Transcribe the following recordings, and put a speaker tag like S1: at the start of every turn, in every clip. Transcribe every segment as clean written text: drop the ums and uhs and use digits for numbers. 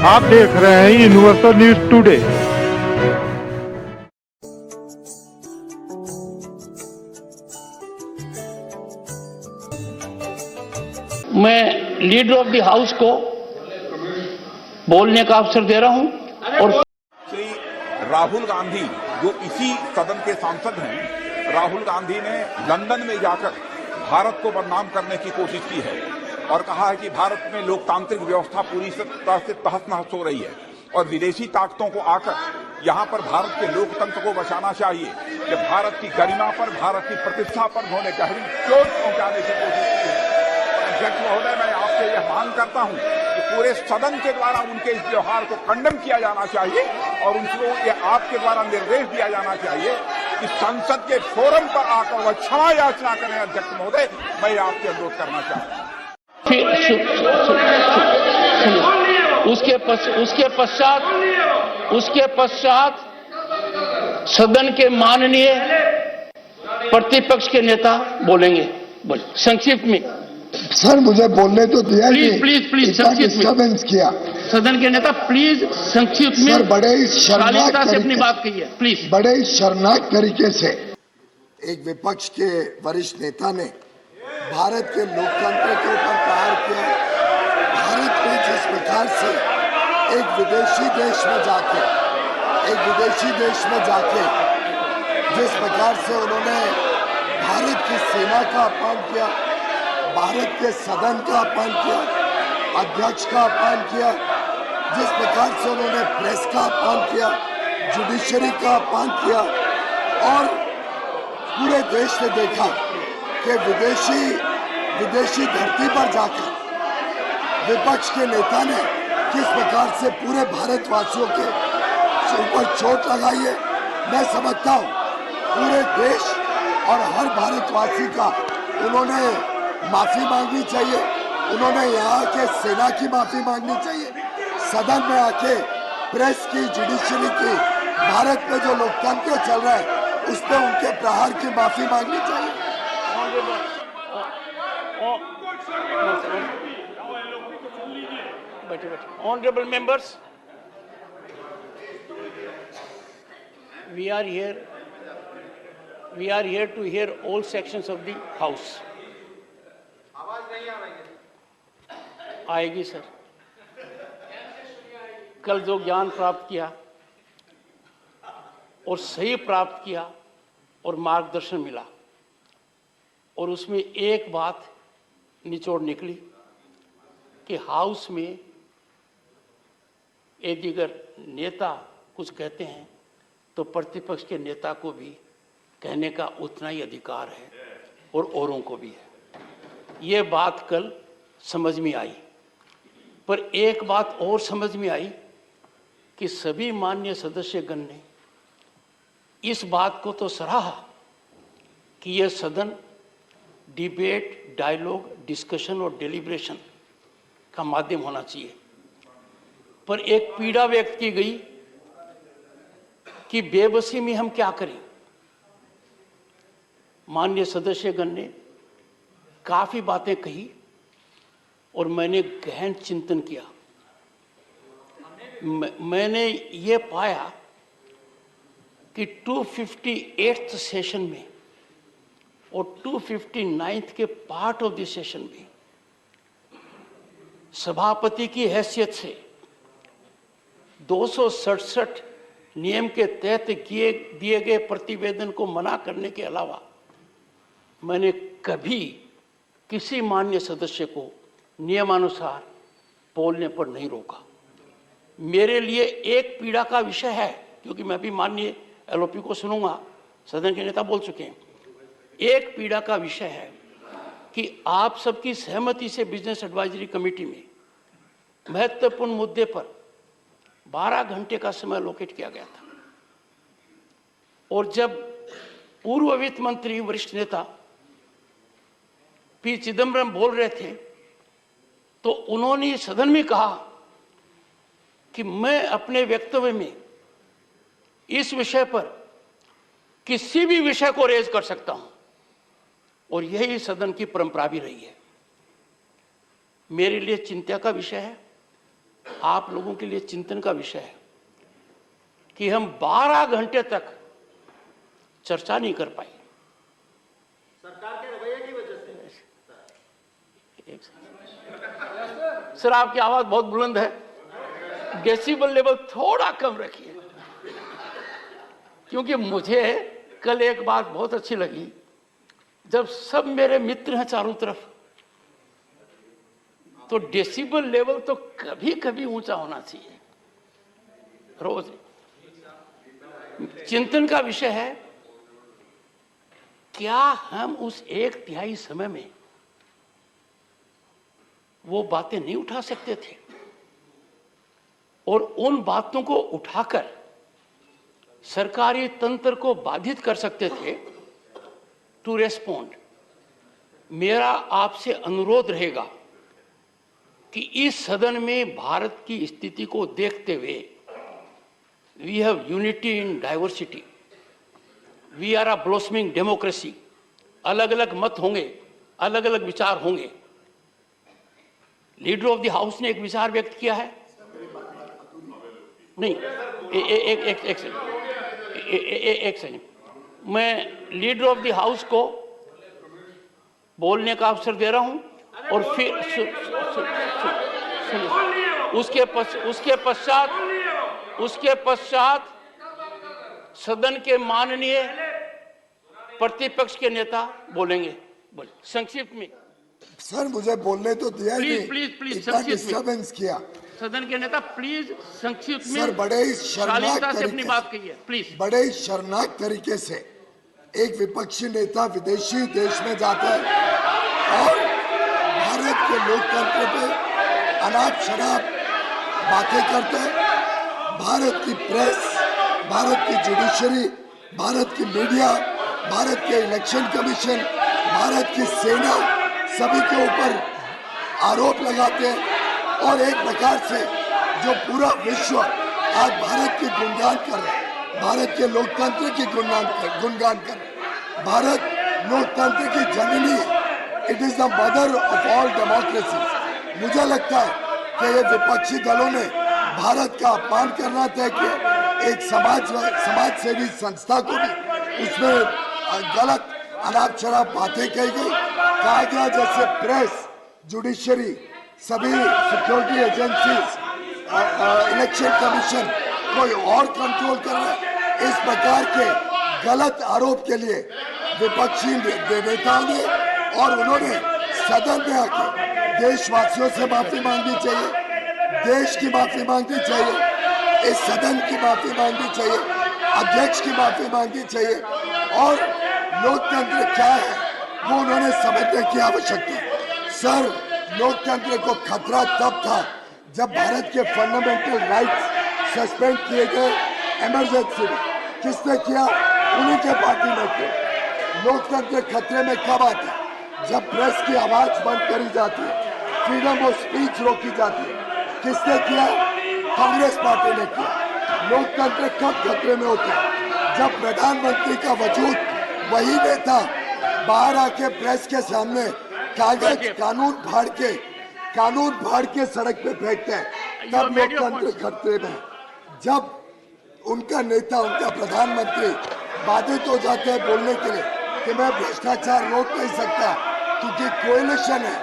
S1: आप देख रहे हैं यूनिवर्सल न्यूज टुडे।
S2: मैं लीडर ऑफ द हाउस को बोलने का अवसर दे रहा हूं। और
S3: श्री राहुल गांधी जो इसी सदन के सांसद हैं, राहुल गांधी ने लंदन में जाकर भारत को बदनाम करने की कोशिश की है और कहा है कि भारत में लोकतांत्रिक व्यवस्था पूरी तरह से तहस-नहस हो रही है और विदेशी ताकतों को आकर यहां पर भारत के लोकतंत्र को बचाना चाहिए। कि भारत की गरिमा पर, भारत की प्रतिष्ठा पर उन्होंने गहरी चोट पहुंचाने की कोशिश की है। अध्यक्ष महोदय, मैं आपसे यह मांग करता हूं कि पूरे सदन के द्वारा उनके इस व्यवहार को कंडेम किया जाना चाहिए और उनको ये आपके द्वारा निर्देश दिया जाना चाहिए कि संसद के फोरम पर आकर वह क्षमा याचना करें। अध्यक्ष महोदय, मैं आपसे अनुरोध करना चाहता हूं।
S2: उसके पश्चात सदन के माननीय प्रतिपक्ष के नेता बोलेंगे। संक्षिप्त में
S4: सर, मुझे बोलने तो दिया।
S2: प्लीज
S4: डिस्टर्बेंस किया।
S2: सदन के नेता प्लीज संक्षिप्त में।
S4: सर, बड़े ही शर्मनाक
S2: से अपनी बात कहिए प्लीज।
S4: बड़े ही शर्मनाक तरीके से एक विपक्ष के वरिष्ठ नेता ने भारत के लोकतंत्र के ऊपर प्रहार किया। भारत में जिस प्रकार से एक विदेशी देश में जाके जिस प्रकार से उन्होंने भारत की सेना का अपमान किया, भारत के सदन का अपमान किया, अध्यक्ष का अपमान किया, जिस प्रकार से उन्होंने प्रेस का अपमान किया, जुडिशरी का अपमान किया और पूरे देश ने देखा कि विदेशी धरती पर जाकर विपक्ष के नेता ने किस प्रकार से पूरे भारतवासियों के ऊपर चोट लगाई है। मैं समझता हूँ पूरे देश और हर भारतवासी का उन्होंने माफी मांगनी चाहिए। उन्होंने यहाँ के सेना की माफी मांगनी चाहिए, सदन में आके प्रेस की, जुडिशरी की, भारत में जो लोकतंत्र चल रहा है उस पर उनके प्रहार की माफी मांगनी चाहिए।
S2: Honorable members, we are here to hear all sections of the house. आएगी सर। कल जो ज्ञान प्राप्त किया और सही प्राप्त किया और मार्गदर्शन मिला और उसमें एक बात निचोड़ निकली कि हाउस में यदि अगर नेता कुछ कहते हैं तो प्रतिपक्ष के नेता को भी कहने का उतना ही अधिकार है और औरों को भी है। ये बात कल समझ में आई, पर एक बात और समझ में आई कि सभी माननीय सदस्यगण ने इस बात को तो सराहा कि यह सदन डिबेट, डायलॉग, डिस्कशन और डेलिब्रेशन का माध्यम होना चाहिए, पर एक पीड़ा व्यक्त की गई कि बेबसी में हम क्या करें। माननीय सदस्यगण ने काफी बातें कही और मैंने गहन चिंतन किया। मैंने ये पाया कि 258th सेशन में और 259th के पार्ट ऑफ द सेशन में सभापति की हैसियत से 267 नियम के तहत दिए गए प्रतिवेदन को मना करने के अलावा मैंने कभी किसी माननीय सदस्य को नियमानुसार बोलने पर नहीं रोका। मेरे लिए एक पीड़ा का विषय है, क्योंकि मैं भी माननीय एलओपी को सुनूंगा, सदन के नेता बोल चुके हैं। एक पीड़ा का विषय है कि आप सबकी सहमति से बिजनेस एडवाइजरी कमेटी में महत्वपूर्ण मुद्दे पर 12 घंटे का समय एलोकेट किया गया था और जब पूर्व वित्त मंत्री वरिष्ठ नेता पी चिदम्बरम बोल रहे थे तो उन्होंने सदन में कहा कि मैं अपने वक्तव्य में इस विषय पर किसी भी विषय को रेज कर सकता हूं और यही सदन की परंपरा भी रही है। मेरे लिए चिंता का विषय है आप लोगों के लिए चिंतन का विषय है कि हम 12 घंटे तक चर्चा नहीं कर पाए। सरकार के रवैये की वजह से। सर, आपकी आवाज बहुत बुलंद है, डेसिबल लेवल थोड़ा कम रखिए, क्योंकि मुझे कल एक बात बहुत अच्छी लगी, जब सब मेरे मित्र हैं चारों तरफ, तो डेसिबल लेवल तो कभी कभी ऊंचा होना चाहिए। रोज चिंतन का विषय है, क्या हम उस 1/3 समय में वो बातें नहीं उठा सकते थे और उन बातों को उठाकर सरकारी तंत्र को बाधित कर सकते थे टू रेस्पोंड। मेरा आपसे अनुरोध रहेगा कि इस सदन में भारत की स्थिति को देखते हुए, we have unity in diversity, we are a blossoming democracy. अलग अलग मत होंगे, अलग अलग विचार होंगे। लीडर ऑफ द हाउस ने एक विचार व्यक्त किया है, नहीं एक सेकंड, मैं लीडर ऑफ द हाउस को बोलने का अवसर दे रहा हूं और फिर उसके पश्चात सदन के माननीय प्रतिपक्ष के नेता बोलेंगे। बोले संक्षिप्त में।
S4: सर, मुझे बोलने तो दिया ही नहीं।
S2: प्लीज
S4: इतना डिस्टर्बेंस किया।
S2: सदन के नेता प्लीज संक्षिप्त में।
S4: सर, बड़े ही शर्मनाक
S2: से अपनी बात कहिए प्लीज।
S4: बड़े ही शर्मनाक तरीके से एक विपक्षी नेता विदेशी देश में जाता है और भारत के लोकतंत्र पे अनाप शनाप बातें करते हैं। भारत की प्रेस, भारत की जुडिशरी, भारत की मीडिया, भारत के इलेक्शन कमीशन, भारत की सेना, सभी के ऊपर आरोप लगाते हैं और एक प्रकार से जो पूरा विश्व आज भारत की गुणगान कर रहा है, भारत के लोकतंत्र की गुणगान कर रहा है। भारत लोकतंत्र की जननी है, it is the mother of all democracies. मुझे लगता है कि ये विपक्षी दलों ने भारत का अपमान करना तय किया। एक समाज सेवी संस्था को भी उसमें गलत अनाप शनाप बातें कही गई। कहा गया जैसे प्रेस, जुडिशरी, सभी सिक्योरिटी एजेंसीज, इलेक्शन कमीशन कोई और कंट्रोल कर रहा है। इस प्रकार के गलत आरोप के लिए विपक्षी नेताओं ने और उन्होंने सदन में आके देशवासियों से माफी मांगनी चाहिए, देश की माफी मांगनी चाहिए, इस सदन की माफी मांगनी चाहिए, अध्यक्ष की माफी मांगनी चाहिए और लोकतंत्र क्या है वो उन्होंने समझने की आवश्यकता है। सर, लोकतंत्र को खतरा तब था जब भारत के फंडामेंटल राइट्स सस्पेंड किए गए इमरजेंसी में। किसने किया? उन्हीं के पार्टी ने किया। लोकतंत्र खतरे में कब आता है? जब प्रेस की आवाज बंद करी जाती है, फ्रीडम ऑफ स्पीच रोकी जाती है। किसने किया? कांग्रेस पार्टी ने किया। लोकतंत्र कब खतरे में होता है? जब प्रधानमंत्री का वजूद वही नेता बाहर आके प्रेस के सामने कागज कानून फाड़ के सड़क पे फेंकते हैं, तब लोकतंत्र खतरे में। जब उनका नेता, उनका प्रधानमंत्री बाधित हो जाते हैं बोलने के लिए कि मैं भ्रष्टाचार रोक नहीं सकता क्योंकि कोएलिशन है,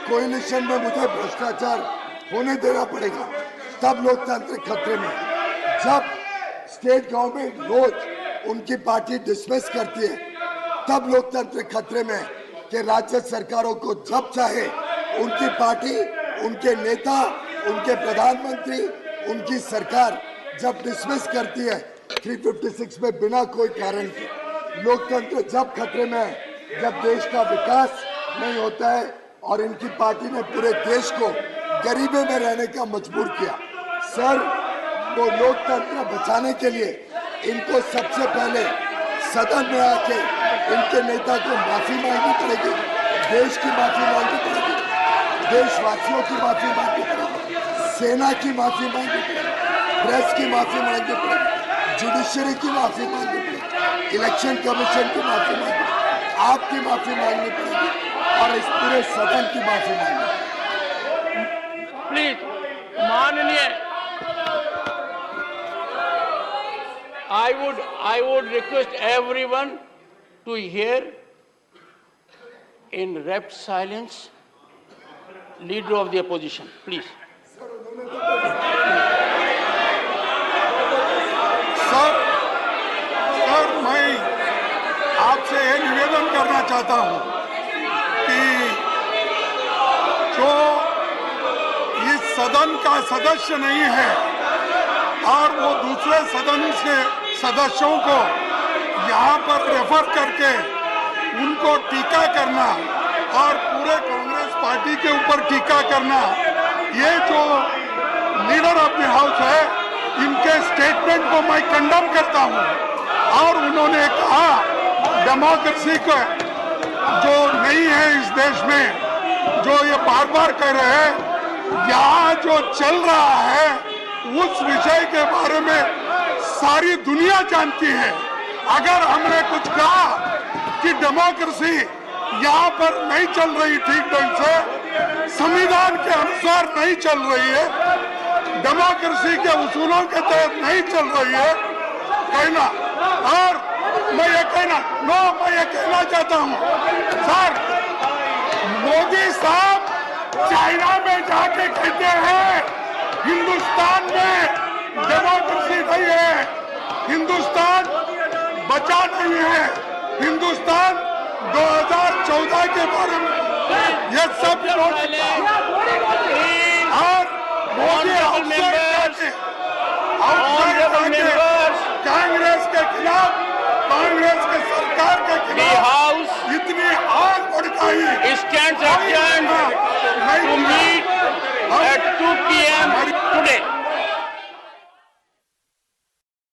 S4: कोएलिशन में मुझे भ्रष्टाचार होने देना पड़ेगा, तब लोकतंत्र खतरे में। जब स्टेट गवर्नमेंट रोज उनकी पार्टी डिसमिस करती है, तब लोकतंत्र खतरे में कि राज्य सरकारों को जब चाहे उनकी पार्टी, उनके नेता, उनके प्रधानमंत्री, उनकी सरकार जब डिसमिस करती है 356 में बिना कोई कारण के। लोकतंत्र जब खतरे में है जब देश का विकास नहीं होता है और इनकी पार्टी ने पूरे देश को गरीबी में रहने का मजबूर किया। सर, वो लोकतंत्र बचाने के लिए इनको सबसे पहले सदन में आके इनके नेता को माफी मांगनी पड़ेगी, देश की माफी मांगनी पड़ेगी, देशवासियों की माफी मांगनी पड़ेगी, सेना की माफी मांगनी पड़ेगी, प्रेस की माफी मांगनी पड़ेगी, जुडिशरी की माफी मांगनी पड़ेगी, इलेक्शन कमीशन की माफी मांगनी पड़ेगी, आपकी माफी मांगनी पड़ेगी और इस पूरे सदन की माफी मांगनी पड़ेगी।
S2: प्लीज माननीय, I would request everyone to hear in rapt silence leader of the opposition, please.
S5: Sir मैं आपसे ये निवेदन करना चाहता हूँ कि जो इस सदन का सदस्य नहीं है और वो दूसरे सदन से सदस्यों को यहाँ पर रेफर करके उनको टीका करना और पूरे कांग्रेस पार्टी के ऊपर टीका करना, ये जो लीडर ऑफ द हाउस है इनके स्टेटमेंट को मैं कंडम करता हूँ। और उन्होंने कहा डेमोक्रेसी का जो नहीं है इस देश में, जो ये बार बार कह रहे हैं, यहाँ जो चल रहा है उस विषय के बारे में सारी दुनिया जानती है। अगर हमने कुछ कहा कि डेमोक्रेसी यहाँ पर नहीं चल रही ठीक ढंग से, संविधान के अनुसार नहीं चल रही है, डेमोक्रेसी के उसूलों के तहत नहीं चल रही है कहना, और मैं ये कहना चाहता हूँ सर, मोदी साहब चाइना में जाके कहते हैं हिंदुस्तान में डेमोक्रेसी नहीं है, हिंदुस्तान बचा नहीं है, हिंदुस्तान 2014 के बारे में ये सब और मोदी कांग्रेस के खिलाफ, कांग्रेस के सरकार के खिलाफ इतनी आग भड़काई।
S2: Stands adjourned to meet at 2 p.m. today.